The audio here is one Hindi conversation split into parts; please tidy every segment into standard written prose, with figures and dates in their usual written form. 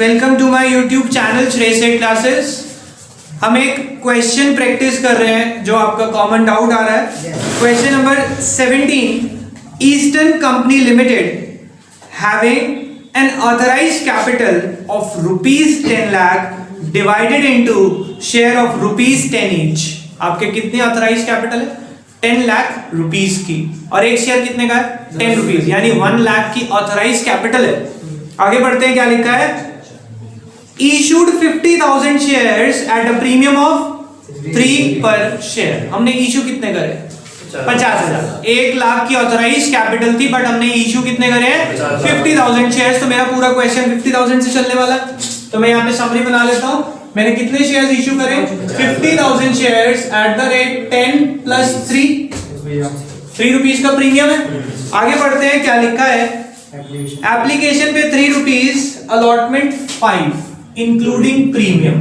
Welcome to my YouTube channel Shreyas classes. हम एक क्वेश्चन प्रैक्टिस कर रहे हैं जो आपका कॉमन डाउट आ रहा है। Question number 17, eastern company limited having an authorised capital of ₹10 lakh divided into share of ₹10 each. आपके कितनी ऑथराइज्ड कैपिटल है? 10 लाख रुपीस की, और एक शेयर कितने का है? 10 रुपीज, यानी 1 लाख की ऑथराइज्ड कैपिटल है। आगे बढ़ते हैं, क्या लिखा है? Issued 50,000 shares at a premium of 3 पर शेयर। हमने इशू कितने करे? 50,000। 1 लाख की ऑथराइज्ड कैपिटल थी, बट हमने इशू कितने करे हैं? 50,000 शेयर्स। तो मेरा पूरा क्वेश्चन 50,000 से चलने वाला है। तो मैं यहाँ पे समरी बना लेता हूँ। मैंने कितने शेयर्स इशू करे? 50,000 shares at the rate 10 plus 3 rupees का प्रीमियम है। आगे बढ़ते हैं, क्या लिखा है? एप्लीकेशन पे 3 rupees, allotment 5 including premium.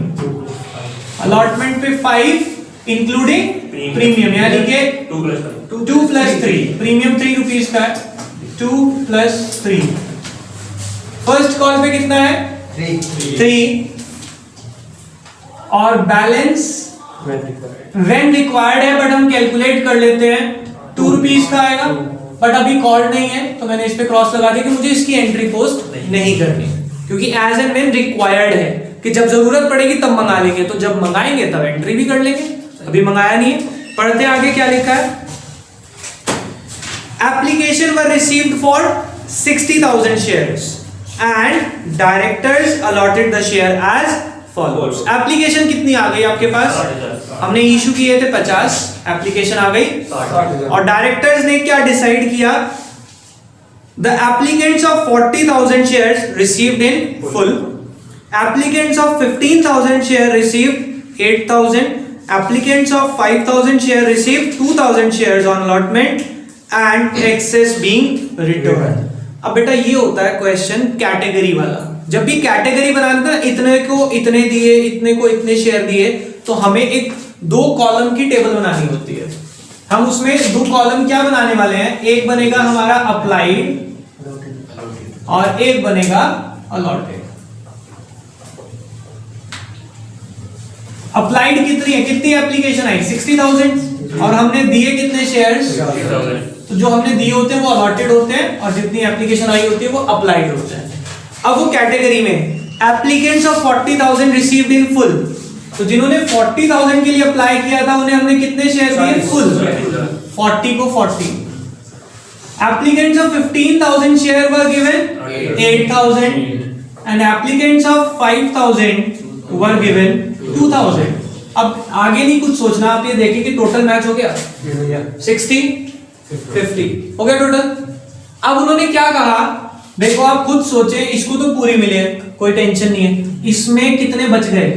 Allotment पे 5 इंक्लूडिंग प्रीमियम, यानी कि 2 प्लस 3, प्रीमियम 3 रुपीज का है, 2 प्लस 3। फर्स्ट कॉल पे कितना है? 3, और बैलेंस व्हेन रिक्वायर्ड है, बट हम कैलकुलेट कर लेते हैं 2 रुपीज का आएगा, बट अभी कॉल नहीं है तो मैंने इस पे क्रॉस लगा दिया कि मुझे इसकी एंट्री पोस्ट नहीं करनी, क्योंकि एज एंड व्हेन रिक्वायर्ड है कि जब जरूरत पड़ेगी तब मंगा लेंगे, तो जब मंगाएंगे तब एंट्री भी कर लेंगे। अभी मंगाया नहीं है। पढ़ते आगे, क्या लिखा है? Application were received for 60,000 shares and directors allotted the share as follows. Application कितनी आ गई आपके पास? हमने इशू किए थे 50, एप्लीकेशन आ गई, और डायरेक्टर्स ने क्या डिसाइड किया? The applicants of 40,000 shares received in full, applicants of 15,000 share received 8,000, applicants of 5,000 share received 2,000 shares on allotment and excess being return. अब बेटा ये होता है क्वेश्चन कैटेगरी वाला। जब भी कैटेगरी बनाना था, इतने को इतने दिए, इतने को इतने शेयर दिए, तो हमें एक 2 कॉलम की टेबल बनानी होती है। हम उसमें 2 कॉलम क्या बनाने वाले हैं? एक बनेगा हमारा अप्लाइड और एक बनेगा अलॉटेड। अप्लाइड कितनी है? कितनी एप्लीकेशन आई? 60,000, और हमने दिए कितने शेयर्स? तो जो हमने दिए होते हैं वो अलॉटेड होते हैं, और जितनी एप्लीकेशन आई होती है वो अप्लाइड होते हैं। अब वो कैटेगरी में applicants of 40,000 received in full, तो जिन्होंने 40,000 के लिए अप्लाई किया था उन्हें हमने कितने शेयर दिए? फुल 40 को 40। Applicants of 15,000 share were given 8,000 and applicants of 5,000 were given 2,000। अब आगे नहीं कुछ सोचना, आप ये देखिए कि टोटल मैच हो गया 60 50 हो गया टोटल। अब उन्होंने क्या कहा? देखो आप खुद सोचें, इसको तो पूरी मिली है, कोई टेंशन नहीं है। इसमें कितने बच गए?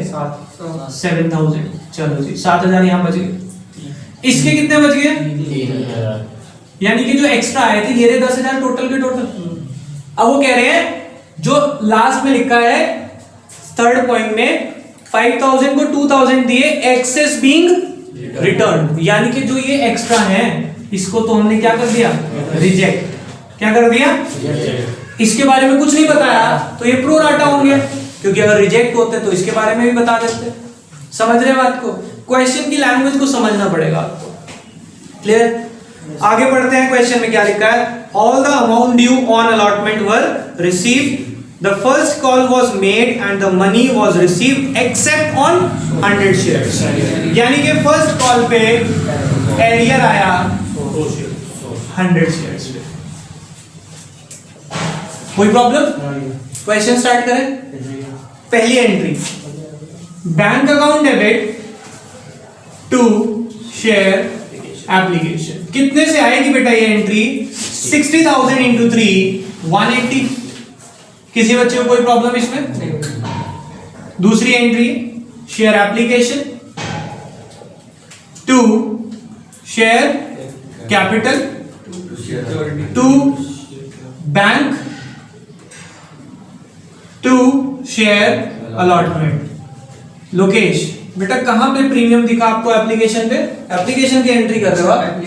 7,000। चलो जी, 7,000 यहां बच गए। इसके कितने बच गए? 3,000, यानी कि जो एक्स्ट्रा आए थे ये 10,000 टोटल के टोटल। अब वो कह रहे हैं, जो लास्ट में लिखा है थर्ड पॉइंट में, 5,000 को 2,000 दिए, एक्सेस बीइंग रिटर्न, यानी कि जो ये एक्स्ट्रा है इसको तो हमने क्या कर दिया? रिजेक्ट। क्या कर दिया? इसके बारे में कुछ नहीं बताया तो ये प्रो राटा होंगे, क्योंकि अगर रिजेक्ट होते तो इसके बारे में भी बता देते। समझ रहे बात को? क्वेश्चन की लैंग्वेज को समझना पड़ेगा आपको। क्लियर? आगे बढ़ते हैं, क्वेश्चन में क्या लिखा है? All the amount due on allotment were received, the first call was made and the money was received except on 100 shares. यानी कि फर्स्ट कॉल पे एरियर आया 100 शेयर्स पे। कोई प्रॉब्लम? क्वेश्चन स्टार्ट करें। पहली entry, bank account debit to share application. कितने से आएगी बेटा ये एंट्री? 60,000 इंटू 3 180। किसी बच्चे को कोई प्रॉब्लम इसमें? दूसरी entry, share application to share capital to bank to share allotment. Lokesh बेटा कहां पे प्रीमियम दिखा आपको? एप्लीकेशन पे। एप्लीकेशन की एंट्री कर रहे हो आप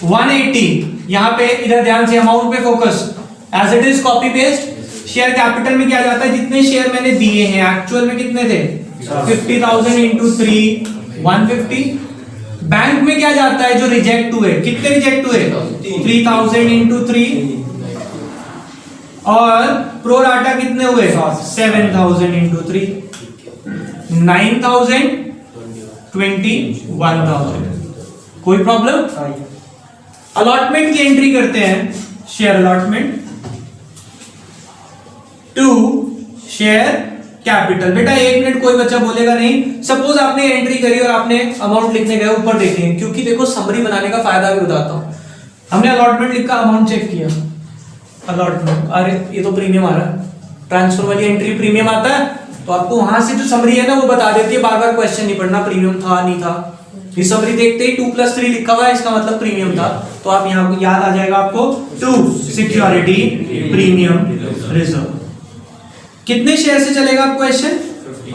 180। यहां पे इधर ध्यान से अमाउंट पे focus, as it is copy paste share capital में क्या जाता है, जितने शेयर मैंने दिए हैं एक्चुअल में कितने थे 50,000 इंटू 3 150। बैंक में क्या जाता है जो रिजेक्ट हुए, कितने रिजेक्ट हुए 3,000 इंटू 3 और प्रो राटा कितने हुए 7,000 इंटू 3 9,000 21,000। कोई प्रॉब्लम। अलॉटमेंट की एंट्री करते हैं, share allotment to share capital. बेटा एक मिनट कोई बच्चा बोलेगा नहीं। सपोज आपने एंट्री करी और आपने अमाउंट लिखने गए, ऊपर देखेंगे क्योंकि देखो समरी बनाने का फायदा भी बताता हूं। हमने अलॉटमेंट लिखा, अमाउंट चेक किया, अलॉटमेंट, अरे ये तो प्रीमियम आ रहा है, ट्रांसफर वाली एंट्री प्रीमियम आता है, तो आपको वहां से जो समरी है ना वो बता देती है, बार बार क्वेश्चन नहीं पढ़ना प्रीमियम था नहीं था। ये समरी देखते ही 2+3 लिखा हुआ है, इसका मतलब प्रीमियम था, तो आप यहाँ याद आ जाएगा आपको 2 सिक्योरिटी प्रीमियम रिजर्व। कितने शेयर से चलेगा आप क्वेश्चन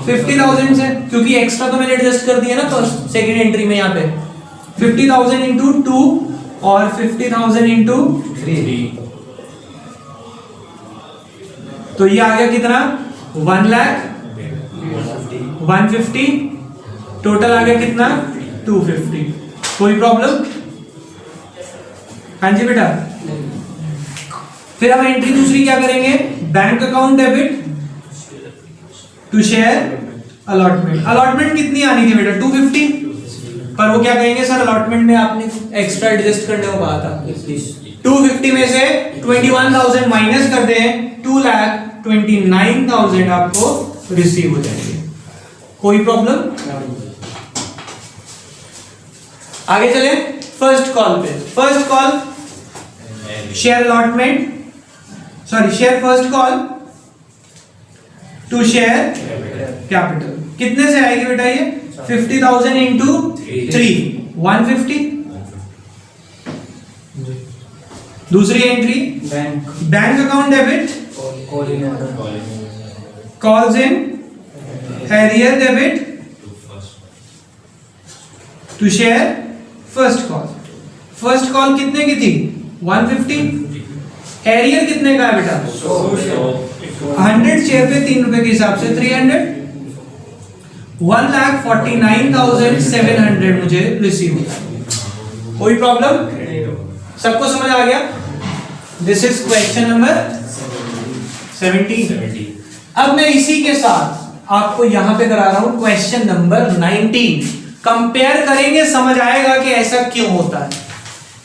50,000 से, क्योंकि एक्स्ट्रा तो मैंने एडजस्ट कर दिया ना फर्स्ट सेकंड एंट्री में। यहाँ पे 50,000 इंटू 2 और 50,000 इंटू 3, तो ये आ गया कितना 1,00,000 150, टोटल आ गया कितना 250। कोई प्रॉब्लम? हाँ जी बेटा। फिर हम एंट्री दूसरी क्या करेंगे, bank account debit to share allotment. Allotment कितनी आनी थी बेटा 250, पर वो क्या कहेंगे सर अलॉटमेंट में आपने एक्स्ट्रा एडजस्ट करने को कहा था। 250 में से 21,000 माइनस कर दें, 2,29,000 आपको रिसीव हो जाएंगे। कोई प्रॉब्लम? आगे चले फर्स्ट कॉल पे। First call share allotment, sorry share first call to share capital. कितने से आएगी बेटा ये 50,000 इंटू 3 150। दूसरी entry bank account debit calls in arrear debit to share first call. First call कितने की थी 150, हैरियर कितने का है बेटा 100 शेयर पे 3 रुपए के हिसाब से 300, 1,49,700 मुझे रिसीव होता। कोई प्रॉब्लम? सबको समझ आ गया? This is question number 17। अब मैं इसी के साथ आपको यहां पे करा रहा हूं क्वेश्चन नंबर 19। कंपेयर करेंगे, समझ आएगा कि ऐसा क्यों होता है।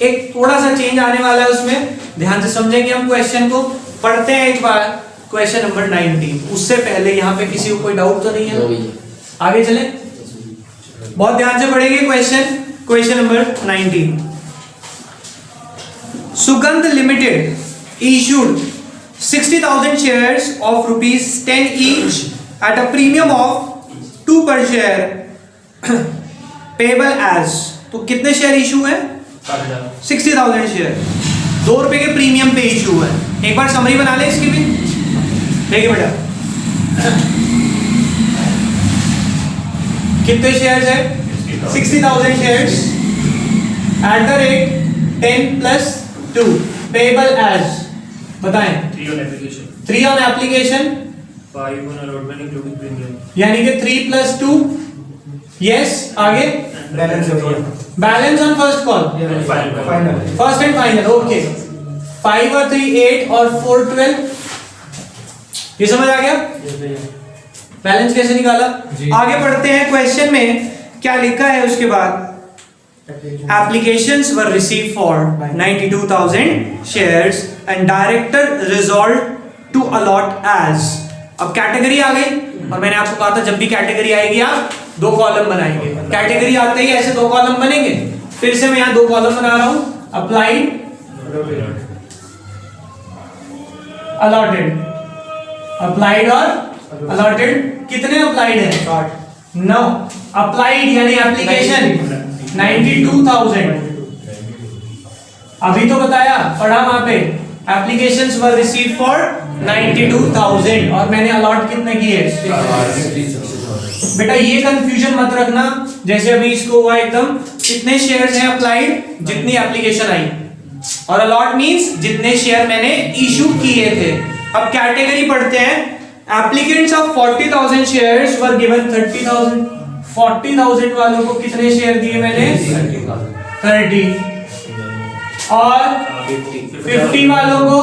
एक थोड़ा सा चेंज आने वाला है उसमें, ध्यान से समझेंगे हम क्वेश्चन को। पढ़ते हैं एक बार क्वेश्चन नंबर 19। उससे पहले यहाँ पे किसी को कोई डाउट तो नहीं है? आगे चले, बहुत ध्यान से पढ़ेंगे क्वेश्चन नंबर 19। सुगंध limited issued 60,000 shares of ₹10 each at a premium of 2 per share payable as। तो कितने शेयर इशू है 60,000 शेयर, 2 रुपए के प्रीमियम पे इशू है। एक बार समरी बना ले इसकी भी, देखिए बेटा कितने शेयर्स है 60,000 shares at the rate 10+2 payable as. बताएं 3 on application 5 on allotment including premium, यानी कि 3+2 यस। आगे balance on first call first and final, okay. 5 और 3 8 और 4 12, ये समझ आ गया? बैलेंस कैसे निकाला? आगे पढ़ते हैं क्वेश्चन में क्या लिखा है। उसके बाद applications were received for 92,000 shares and director resolved to allot as। अब कैटेगरी आ गई, और मैंने आपको कहा था जब भी कैटेगरी आएगी आप 2 कॉलम बनाएंगे। कैटेगरी आते ही ऐसे 2 कॉलम बनेंगे। फिर से मैं यहाँ 2 कॉलम बना रहा हूं, अप्लाइड अलॉटेड, अप्लाइड और अलॉटेड। कितने अप्लाइड है 9, अप्लाइड यानी एप्लीकेशन 92,000। अभी तो बताया, पढ़ा वहां पे एप्लीकेशंस वर रिसीव फॉर 92,000 और मैंने अलॉट कितने किए। बेटा ये कंफ्यूजन मत रखना, जैसे अभी इसको हुआ एकदम, कितने शेयर्स हैं अप्लाइड जितनी एप्लीकेशन आई, और अलॉट मींस जितने शेयर मैंने इशू किए थे। अब कैटेगरी पढ़ते हैं। Applicants of 40,000 shares were given 30,000। 40,000 वालों को कितने शेयर दिए मैंने? 30। और 50 वालों को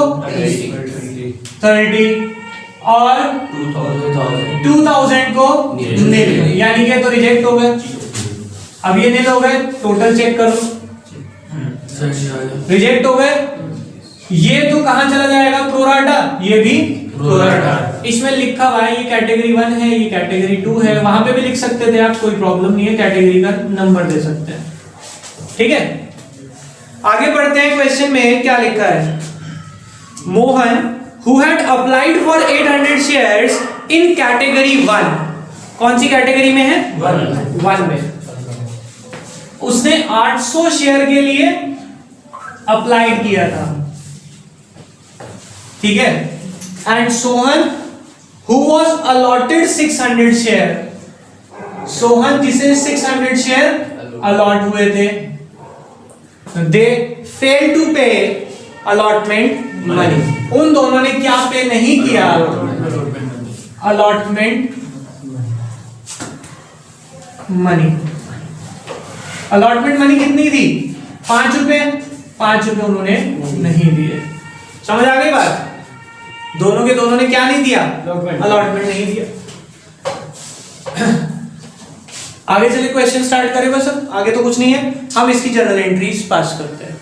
30 और 2,000 को नील, यानी कि तो रिजेक्ट हो गए। अब ये नील हो गए, टोटल चेक कर लो, रिजेक्ट हो गए। ये तो कहां चला जाएगा? प्रोराटा, ये भी प्रोराटा। इसमें लिखा हुआ है ये कैटेगरी 1 है, ये कैटेगरी 2 है। वहां पे भी लिख सकते थे आप, कोई प्रॉब्लम नहीं है, कैटेगरी का नंबर दे सकते हैं। ठीक है, आगे बढ़ते हैं। क्वेश्चन में क्या लिखा है? Mohan who had applied for 800 shares in category 1, कौन सी कैटेगरी में है? 1 में। उसने 800 शेयर के लिए अप्लाइड किया था, ठीक है। And Sohan who was allotted 600 share, Sohan जिसे 600 शेयर अलॉट हुए थे, they failed to pay allotment money, उन दोनों ने क्या पे नहीं किया? Allotment money. अलॉटमेंट मनी कितनी थी? 5 रुपए। 5 रुपए उन्होंने नहीं दिए। समझ आ गई बात? दोनों के दोनों ने क्या नहीं दिया? अलॉटमेंट नहीं दिया। आगे चलिए क्वेश्चन स्टार्ट करें। बस आगे तो कुछ नहीं है, हम इसकी जनरल एंट्रीज पास करते हैं।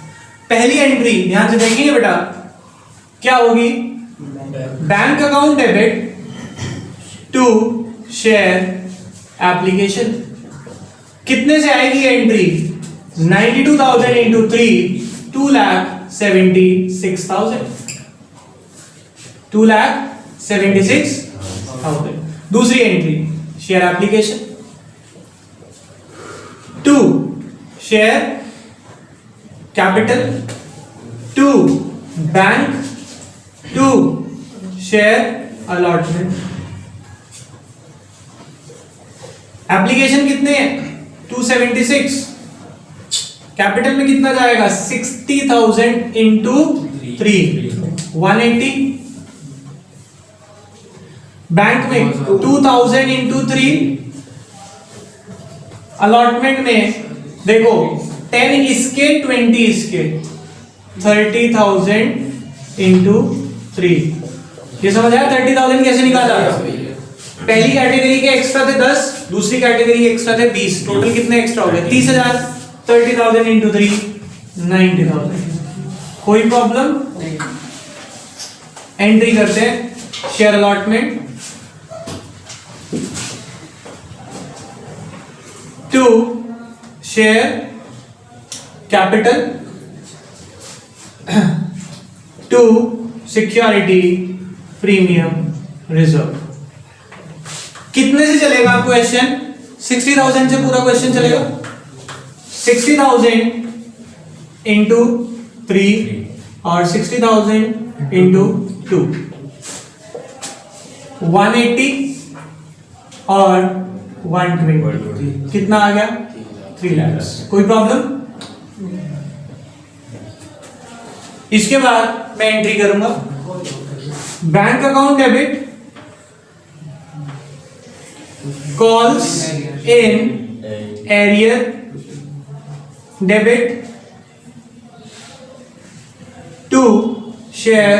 पहली एंट्री ध्यान से देखेंगे बेटा, क्या होगी? Bank account debit to share application. कितने से आएगी एंट्री? 92,000 इंटू 3, 2,76,000। 2,76,000। दूसरी entry share application to share capital to bank to share allotment. Application कितने हैं? 276। कैपिटल में कितना जाएगा? 60,000 इंटू 3, 180। बैंक में 2,000 इंटू 3। अलॉटमेंट में देखो 10 इसके 20 इसके, 30,000 इंटू 3। ये समझ आया? 30,000 कैसे निकाला? पहली कैटेगरी के एक्स्ट्रा थे 10, दूसरी कैटेगरी के एक्स्ट्रा थे 20, टोटल कितने एक्स्ट्रा हो गए? 30,000। 30,000 इंटू 3, 90,000। कोई प्रॉब्लम? एंट्री करते हैं। Share allotment to share capital to security premium reserve. कितने से चलेगा क्वेश्चन? 60,000 से पूरा क्वेश्चन चलेगा। 60,000 इंटू 3 और 60,000 इंटू 2, 180 और 120। कितना आ गया? 3 लाख। कोई प्रॉब्लम? इसके बाद मैं एंट्री करूंगा bank account debit calls in arrear debit to share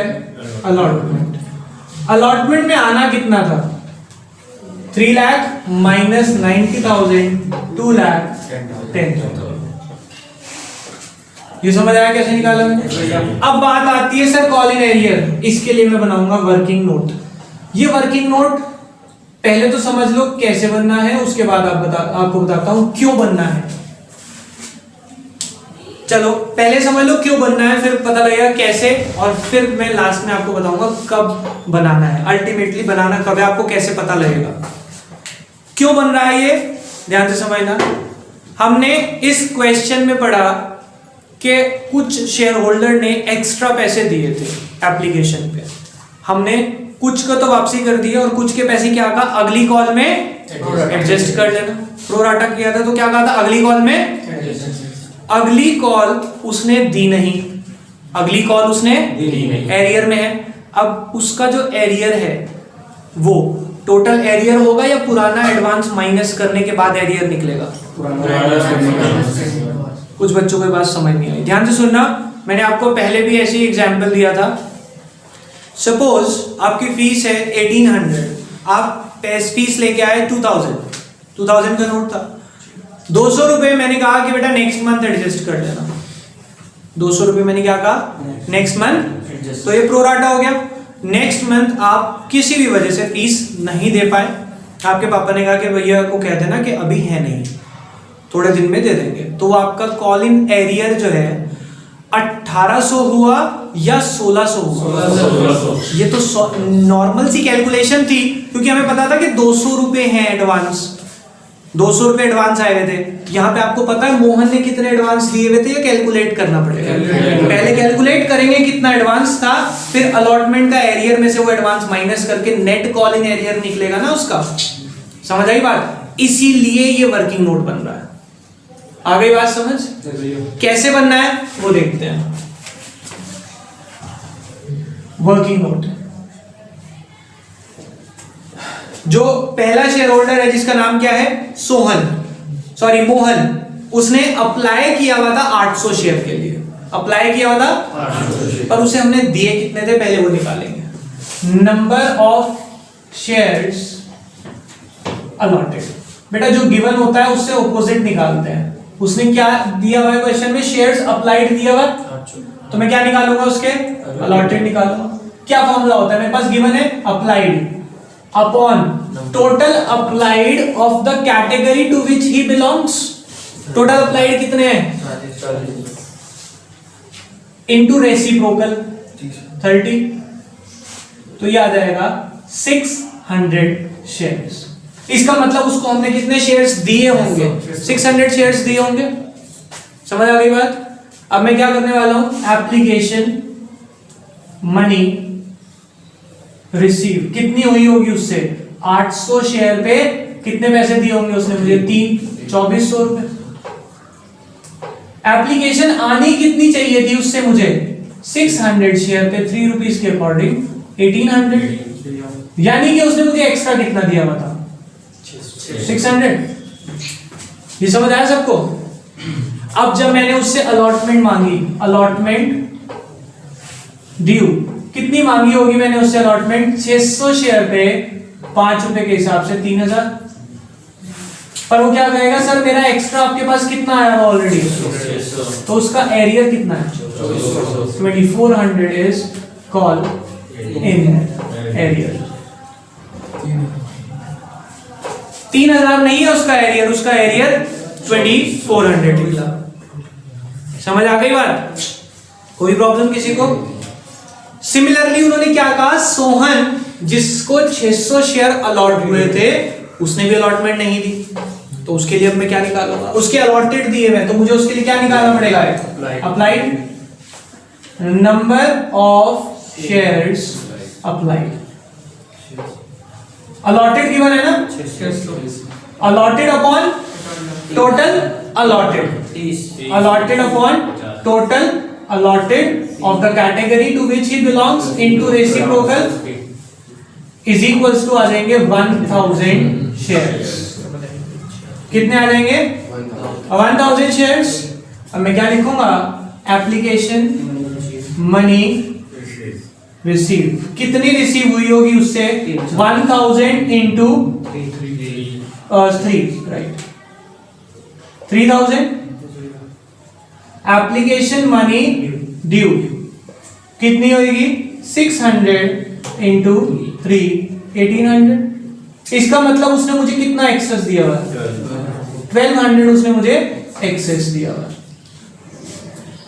allotment. Allotment में आना कितना था? 3 लाख माइनस 90,000, 2,10,000। ये समझ आया कैसे निकाला मैंने? अब बात आती है सर कॉल इन एरियर। इसके लिए मैं बनाऊंगा वर्किंग नोट। ये वर्किंग नोट पहले तो समझ लो कैसे बनना है, उसके बाद आपको बताता हूं क्यों बनना है। चलो पहले समझ लो क्यों बनना है, फिर पता लगेगा कैसे, और फिर मैं लास्ट में आपको बताऊंगा कब बनाना है। अल्टीमेटली बनाना कब है आपको कैसे पता लगेगा। क्यों बन रहा है ये ध्यान से समझना। हमने इस क्वेश्चन में पढ़ा कि कुछ शेयर होल्डर ने एक्स्ट्रा पैसे दिए थे एप्लीकेशन पे, हमने कुछ का तो वापसी कर दिया और कुछ के पैसे क्या कहा? अगली कॉल में एडजस्ट कर लेना। प्रोराटा किया था तो क्या कहा था? अगली कॉल में। अगली कॉल उसने दी नहीं, अगली कॉल उसने एरियर में है, अब उसका जो एरियर है वो टोटल एरियर होगा या पुराना एडवांस माइनस करने के बाद एरियर निकलेगा? कुछ बच्चों को बात समझ नहीं आई, ध्यान से सुनना। मैंने आपको पहले भी ऐसी एग्जांपल दिया था। सपोज आपकी फीस है 1800, आप फीस लेके आए 2000 का नोट था। 200 रुपए मैंने कहा कि बेटा नेक्स्ट मंथ एडजस्ट कर लेना। 200 रुपए मैंने क्या कहा? Next month. तो ये प्रोराटा हो गया। नेक्स्ट मंथ आप किसी भी वजह से फीस नहीं दे पाए, आपके पापा ने कहा कि भैया को कह देना कि अभी है नहीं, थोड़े दिन में दे देंगे, तो आपका कॉल इन एरियर जो है 1800 हुआ या 1600 हुआ? 1600। ये तो नॉर्मल सी कैलकुलेशन थी, क्योंकि हमें पता था कि 200 रुपए हैं एडवांस, 200 रुपए एडवांस आए हुए थे। यहाँ पे आपको पता है मोहन ने कितने एडवांस दिए हुए थे, या कैलकुलेट करना पड़ेगा? पहले कैलकुलेट करेंगे कितना एडवांस था, फिर अलॉटमेंट का एरियर में से वो एडवांस माइनस करके नेट कॉल इन एरियर निकलेगा ना उसका। समझ आई बात? इसीलिए ये वर्किंग नोट बन रहा है। आ गई बात समझ? कैसे बनना है वो देखते हैं। वर्किंग नोट, जो पहला शेयर होल्डर है जिसका नाम क्या है? मोहन, उसने अप्लाई किया हुआ था 800 शेयर के लिए, अप्लाई किया हुआ था 800, पर उसे हमने दिए कितने थे पहले वो निकालेंगे। नंबर ऑफ शेयर्स अलॉटेड, बेटा जो गिवन होता है उससे ऑपोजिट निकालते हैं। उसने क्या दिया हुआ है क्वेश्चन में? शेयर्स अप्लाइड दिया हुआ, तो मैं क्या निकालूंगा उसके? अलॉटेड निकालूंगा। क्या फॉर्मूला होता है? मेरे पास गिवन है applied upon total applied of the category to which he belongs. Total applied कितने हैं? इनटू रेसिप्रोकल 30, तो ये आ जाएगा 600 शेयर्स। इसका मतलब उसको हमने कितने शेयर्स दिए होंगे? 600 शेयर्स दिए होंगे। समझ आ गई बात? अब मैं क्या करने वाला हूं? एप्लीकेशन मनी रिसीव कितनी हुई होगी उससे? 800 शेयर पे कितने पैसे दिए होंगे उसने मुझे? 2400 रुपए। एप्लीकेशन आनी कितनी चाहिए थी उससे मुझे? 600 शेयर पे 3 रुपीज के अकॉर्डिंग 1800, यानी कि उसने मुझे एक्स्ट्रा कितना दिया हुआ था? 600। ये समझ आया सबको? अब जब मैंने उससे अलॉटमेंट मांगी, अलॉटमेंट ड्यू कितनी मांगी होगी मैंने उससे अलॉटमेंट? 600 शेयर पे 5 रुपए के हिसाब से 3000। पर वो क्या कहेगा? सर मेरा एक्स्ट्रा आपके पास कितना आया हुआ ऑलरेडी, तो उसका एरियर कितना है? 2400 इज कॉल इन एरियर। 3000 नहीं है उसका एरियर, उसका एरियर 2400 निकला। समझ आ गई बात? कोई प्रॉब्लम किसी को? सिमिलरली उन्होंने क्या कहा? सोहन जिसको 600 शेयर अलॉट हुए थे उसने भी अलॉटमेंट नहीं दी, तो उसके लिए अब मैं क्या निकालूंगा? उसके अलॉटेड दिए हुए, तो मुझे उसके लिए क्या निकालना पड़ेगा? Applied number of shares applied. Allotted given है ना? Allotted upon total allotted, allotted upon total allotted of the category to which he belongs into reciprocal is equals to आ जाएंगे 1000 shares। कितने आ जाएंगे? 1000 shares। अब मैं क्या लिखूंगा? एप्लीकेशन मनी रिसीव, कितनी रिसीव हुई होगी उससे? 1000 into 3, right, 3000। Application money due कितनी होगी? 600 इंटू 3, 1800। इसका मतलब उसने मुझे कितना एक्सेस दिया हुआ? 1200 उसने मुझे एक्सेस दिया हुआ।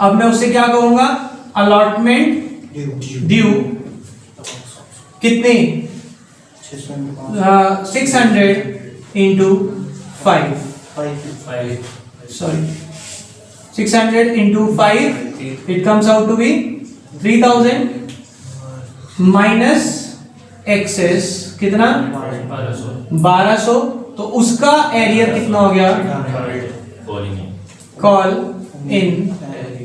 अब मैं उससे क्या कहूंगा? अलॉटमेंट ड्यू कितनी? 600 into 5, sorry 600 into 5, it comes out to be 3000 minus excess कितना? 1200। तो उसका एरियर कितना हो गया? Call in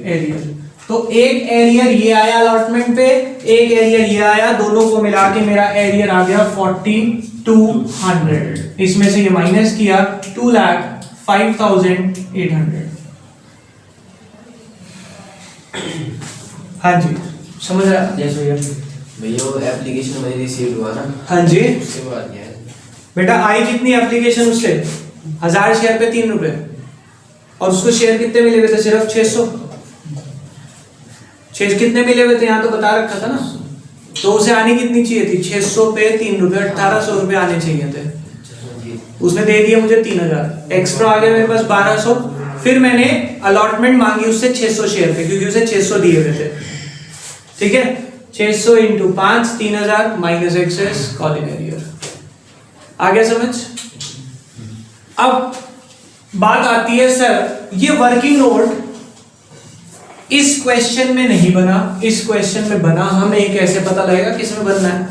arrear. तो एक एरियर ये आया अलॉटमेंट पे, एक एरियर ये आया, दोनों को मिला के मेरा एरियर आ गया 4200। इसमें से ये माइनस किया 2,05,800। हाँ जी समझ आया? यस भैया। भैया वो एप्लीकेशन मैंने रिसीव हुआ ना, हाँ जी उसके बाद क्या है? बेटा आई कितनी एप्लीकेशन उससे? 1000 शेयर पे 3 रुपए, और उसको शेयर कितने मिले हुए थे? सिर्फ 600। कितने मिले हुए थे यहाँ तो बता रखा था ना। तो उसे आनी कितनी चाहिए थी? 600 पे 3 रुपए, 1800 रुपए आने चाहिए थे। उसने दे दिया मुझे 3000, एक्स्ट्रा आ गया मेरे पास 1200। फिर मैंने अलॉटमेंट मांगी उससे 600 शेयर पे, क्योंकि उसे 600 दिए हुए थे। ठीक है, 600 into 5 3000 minus excess calling arrear. आ गया समझ? अब बात आती है सर ये वर्किंग नोट इस क्वेश्चन में नहीं बना, इस क्वेश्चन में बना, हमें कैसे पता लगेगा किसमें बनना है?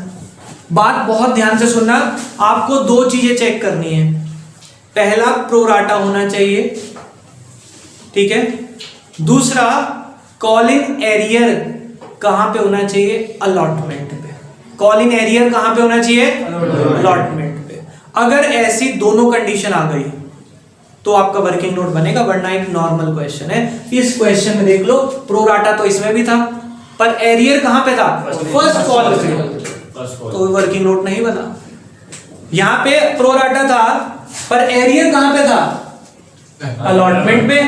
बात बहुत ध्यान से सुनना, आपको 2 चीजें चेक करनी है। पहला प्रोराटा होना चाहिए, ठीक है। दूसरा कॉलिंग एरियर कहां पे होना चाहिए? अलॉटमेंट पे। कॉलिंग एरियर कहां पे होना चाहिए? अलॉटमेंट पे। अगर ऐसी दोनों कंडीशन आ गई तो आपका वर्किंग नोट बनेगा, वरना एक नॉर्मल क्वेश्चन है। इस क्वेश्चन में देख लो प्रोराटा तो इसमें भी था, पर एरियर कहां पे था? फर्स्ट कॉल पे, तो वर्किंग नोट नहीं बना। यहां पे प्रोराटा था पर एरियर कहां पे था? अलॉटमेंट पे।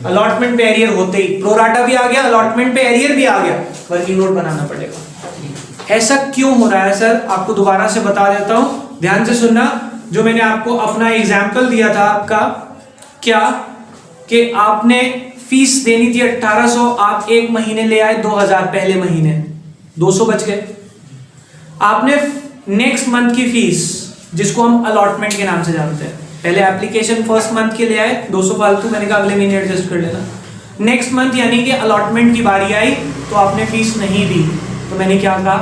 अलॉटमेंट पे एरियर होते ही प्रोराटा भी आ गया, अलॉटमेंट पे एरियर भी आ गया, वर्किंग नोट बनाना पड़ेगा। ऐसा क्यों हो रहा है सर? आपको दोबारा से बता देता हूं, ध्यान से सुनना। जो मैंने आपको अपना एग्जाम्पल दिया था आपका, क्या कि आपने फीस देनी थी 1800, आप एक महीने ले आए 2000, पहले महीने 200 बच गए। आपने नेक्स्ट मंथ की फीस, जिसको हम अलॉटमेंट के नाम से जानते हैं, पहले एप्लीकेशन फर्स्ट मंथ के ले आए 200 फालतू, मैंने कहा अगले महीने एडजस्ट कर लेना। नेक्स्ट मंथ यानी कि अलॉटमेंट की बारी आई तो आपने फीस नहीं दी, तो मैंने क्या कहा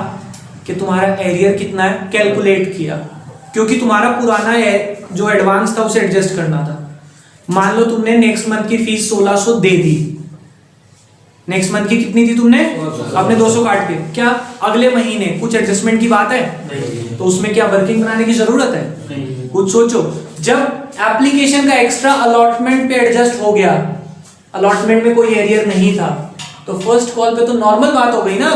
कि तुम्हारा एरियर कितना है, कैलकुलेट किया, क्योंकि तुम्हारा पुराना जो एडवांस था उसे एडजस्ट करना था। मान लो तुमने नेक्स्ट मंथ की फीस 1600 दे दी, नेक्स्ट मंथ की कितनी थी तुमने? आपने 200 काट के, क्या अगले महीने कुछ एडजस्टमेंट की बात है? नहीं। तो उसमें क्या वर्किंग बनाने की जरूरत है? नहीं। कुछ सोचो, जब एप्लीकेशन का एक्स्ट्रा अलॉटमेंट पे एडजस्ट हो गया, अलॉटमेंट में कोई एरियर नहीं था, तो फर्स्ट कॉल पे तो नॉर्मल बात हो गई ना,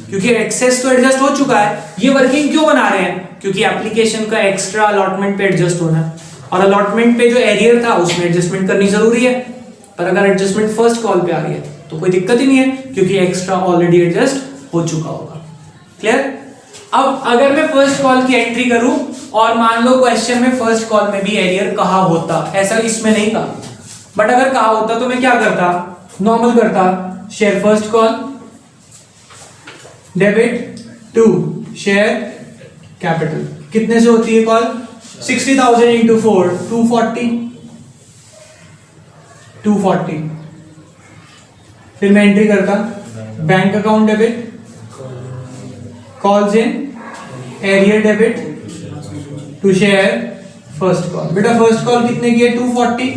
क्योंकि एक्सेस तो एडजस्ट हो चुका है। ये वर्किंग क्यों बना रहे हैं? क्योंकि एप्लीकेशन का एक्स्ट्रा अलॉटमेंट पे एडजस्ट होना है, और अलॉटमेंट पे जो एरियर था उसमें एडजस्टमेंट करनी जरूरी है। पर अगर एडजस्टमेंट फर्स्ट कॉल पे आ रही है तो कोई दिक्कत ही नहीं है, क्योंकि एक्स्ट्रा ऑलरेडी एडजस्ट हो चुका होगा। क्लियर? अब अगर मैं फर्स्ट कॉल की एंट्री करूं और मान लो क्वेश्चन में फर्स्ट कॉल में भी एरियर कहा होता, ऐसा इसमें नहीं कहा, बट अगर कहा होता तो मैं क्या करता? नॉर्मल करता, share first call debit to share capital. कितने से होती है कॉल? 60,000 इंटू 4 240। फिर मैं एंट्री करता bank account debit, calls in arrear debit to share first call. बेटा फर्स्ट कॉल कितने की है? 240।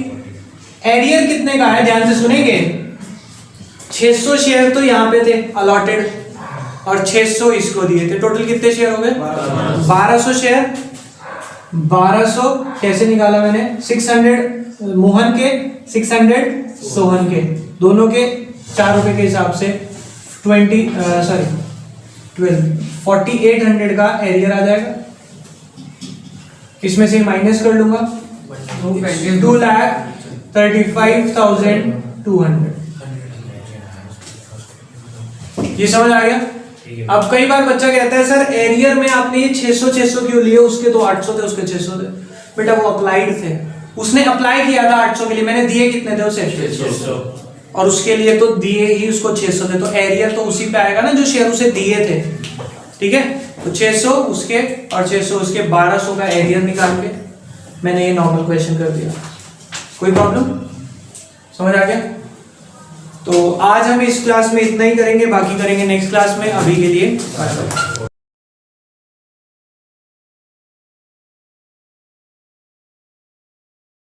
एरियर कितने का है? ध्यान से सुनेंगे। 600 शेयर तो यहां पे थे अलॉटेड, और 600 इसको दिए थे। टोटल कितने शेयर हो गए? 1200 शेयर। 1200 कैसे निकाला मैंने? 600 मोहन के, 600 सोहन के, दोनों के 4 रुपए के हिसाब से 4800 का एरियर आ जाएगा। इसमें से माइनस कर लूंगा, 2,35,200। ये समझ आ गया? अब कई बार बच्चा कहता है सर एरियर में आपने ये 600 क्यों लिए? उसके तो 800 थे, उसके 600 थे। बेटा वो अप्लाइड थे, उसने अप्लाई किया था 800 के लिए, मैंने दिए कितने थे उसे? 600। और उसके लिए तो दिए ही उसको 600 थे, तो एरियर तो उसी पे आएगा ना जो शेयर उसे दिए थे। ठीक है, तो 600 उसके और 600 उसके, 1200 का एरियर निकाल के मैंने ये नॉर्मल क्वेश्चन कर दिया। कोई प्रॉब्लम? समझ आ गया? तो आज हम इस क्लास में इतना ही करेंगे, बाकी करेंगे नेक्स्ट क्लास में। अभी के लिए बाय बाय।